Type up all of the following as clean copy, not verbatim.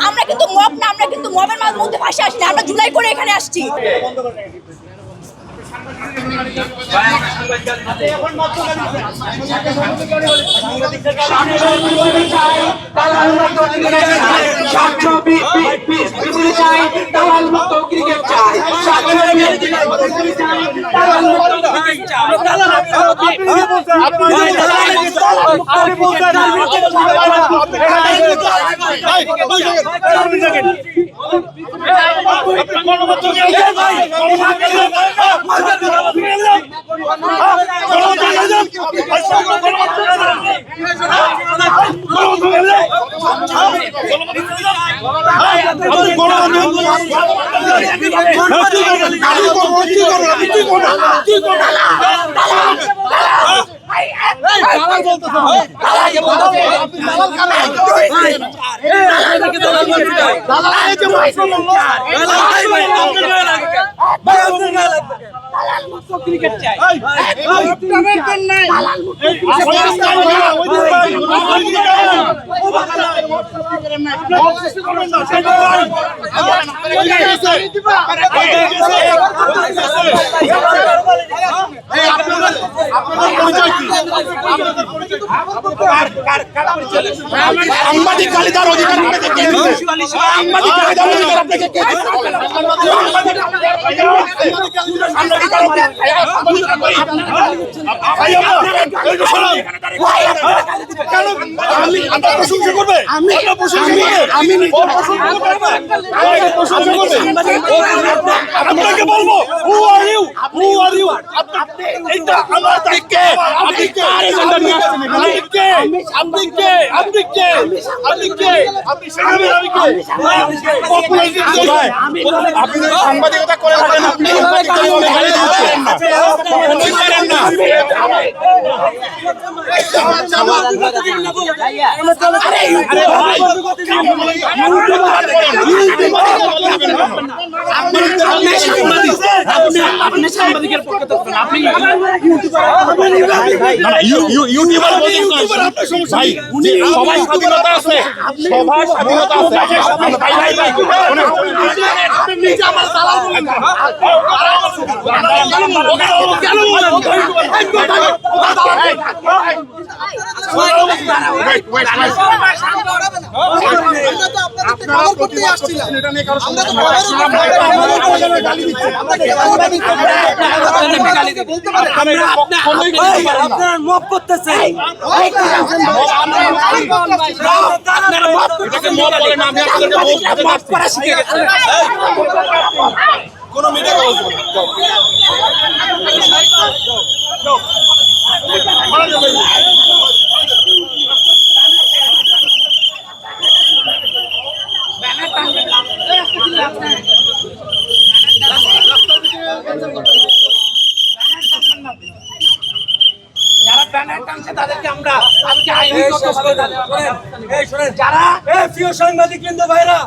আমরা কিন্তু মব না, আমরা কিন্তু মবের মধ্যে ভাষা আসি না, আমরা জুলাই করে এখানে আসছি। ক্রিকেট চাই সাংবাদিক কালিদার অধিকার প্রশংসা করবে, আপনাকে বলবো সাংবাদিকতা করে থাকেন, আপনি সাংবাদিকের পক্ষে থাকবেন, আপনি সবাই স্বাধীনতা আছে, সবার স্বাধীনতা আছে। আপনার মব করতেছে, কোনো মিডিয়া যারা ব্যানার টানছে তাদেরকে আমরা আজকে যারা প্রিয় সাংবাদিক বৃন্দ ভাইরা,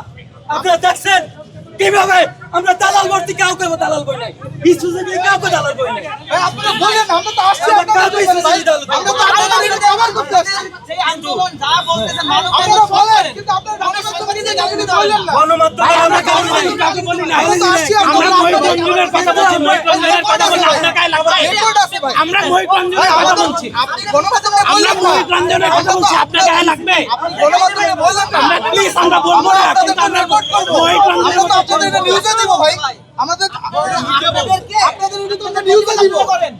আপনারা দেখছেন কিভাবে আমরা দালাল ভর্তি কাউকে দালাল বই নাই, ইসুজে কাউকে দালাল বই নাই। আপনারা বলেন, আমরা তো আসছি আপনাদের বিরুদ্ধে ভাই, আমরা তো আপনাদের বিরুদ্ধে আবার করতে আসছি। এই আন্দোলন যা বলতেছেন মানব আপনারা বলেন, কিন্তু আপনারা গণমাধ্যমে যে গালি দিতে বললেন না। গণমাধ্যমে আমরা কাউকে বলি না, আমরা তো আসছি আমরা মহিগঞ্জের কথা বলছি, মহিগঞ্জের কথা বলছি, আপনার গায়ে লাগাই, রেকর্ড আছে ভাই। আমরা মহিগঞ্জের কথা বলছি, আপনি গণমাধ্যমে আমরা বললেন না। মহিগঞ্জের কথা বলছি, আপনার গায়ে লাগবে, আপনি গণমাধ্যমে বললেন না। আমরা প্লিজ আমরা বলবো না, কিন্তু আমরা মহিগঞ্জের আমরা তো আপনাদের এটা নিউজে দেব ভাই। আমাদের আপনাদের এটা আমরা নিউজে দিব।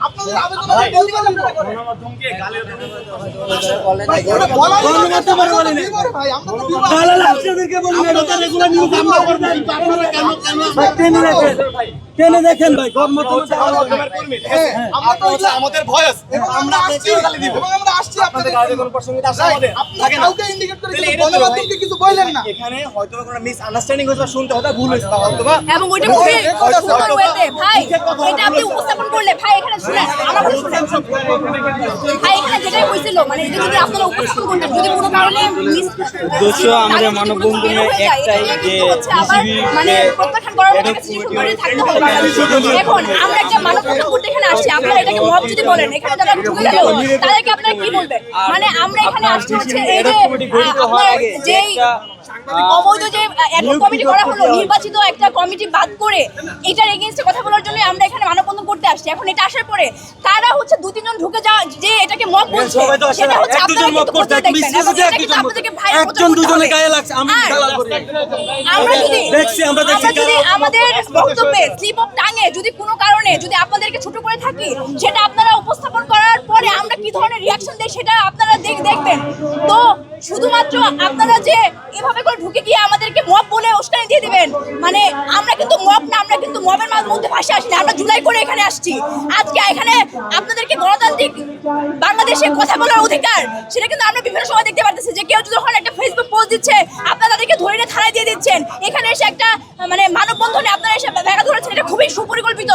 আপনাদের আবেদন আমরা নিউজে দিব। ভাই ওটা বলার গণমাধ্যমে বলেন ভাই, আমরা তো দিব। দালাল আপনাদেরকে বলি না, এটা রেগুলার নিউজ আমরা করব, আপনারা কেন কেনে দেখেন ভাই, আমরা তো এটা আমাদের ভয়েস এবং আমরা আসছি গালি দিব এবং আমরা আসছি আপনাদের কোনো প্রসঙ্গে আসা আমাদের আপনারা কাউকে ইন্ডিকেট করে কিন্তু গণমাধ্যমকে কিছু বললেন না। এখানে হয়তো কোনো মিস আন্ডারস্ট্যান্ডিং হয়েছে, শুনতে হয়তো ভুল হয়েছে, হয়তো বা এবং ওইটা খুবই সুন্দর ওয়েতে ভাই, এটা আপনি উপস্থাপন করলে ভাই এখানে শুনেন, আমার কথা শুনেন ভাই, এখানে যেটাই হয়েছিল মানে এটা যদি আপনারা উপস্থাপন করতেন, যদি কোনো কারণে আমরা মানববন্ধনে একটাই যে মানে প্রত্যাখ্যান করার মতো একটা সিচুয়েশন তৈরি থাকতে হবে। এখন আমরা একটা মানববন্ধন করতে এখানে আসছি, আপনারা এটাকে মব যদি বলেন, এখানে যারা ঢুকে গেল তাদেরকে আপনারা কি বলবেন? বলবেন মানে আমরা এখানে আসছি হচ্ছে এই যে আপনার যেই অবৈধ যে অ্যাডহক কমিটি করা হলো নির্বাচিত একটা কমিটি বাদ করে এটার এগেইনস্টে কথা বলার জন্য আমরা এখানে মানববন্ধন করতে আসছি। এখন এটা আসার পরে তারা হচ্ছে 2-3 জন ঢুকে যাওয়া যে এটাকে মব বলছে সেটা হচ্ছে আপনারা কিন্তু করতে দেখবেন এবং এটা কিন্তু আপনাদেরকে ভাই একজন দুজনে গায়ে লাগছে আমি দালাল করি আমরা দেখছি যদি আমাদের বক্তব্যে স্লিপ অফ টাঙে যদি কোনো কারণে যদি আপনাদেরকে ছোট করে থাকি সেটা আপনারা উপস্থাপন করার পরে আমরা কি ধরনের রিয়াকশন দেই সেটা আপনারা দেখবেন। তো শুধুমাত্র আপনারা যে এভাবে করে ঢুকে গিয়ে আমাদেরকে মব বলে উস্কানি দিয়ে দিবেন মানে আমরা কিন্তু মব না, আমরা কিন্তু মবের মধ্যে ভাসে আসি না, আমরা জুলাই করে এখানে আসছি। আজকে এখানে আপনাদেরকে গণতান্ত্রিক বাংলাদেশে কথা বলার অধিকার সেটা কিন্তু আমরা বিভিন্ন সময় দেখতে পারতেছি যে কেউ যখন একটা ফেসবুক পোস্ট দিচ্ছে আপনারা তাদেরকে ধরে নিয়ে থানায় দিয়ে দিচ্ছেন। এখানে এসে একটা মানে মানববন্ধনে আপনারা এসে ব্যাঘাত ধরেছেন, এটা খুবই সুপরিকল্পিত।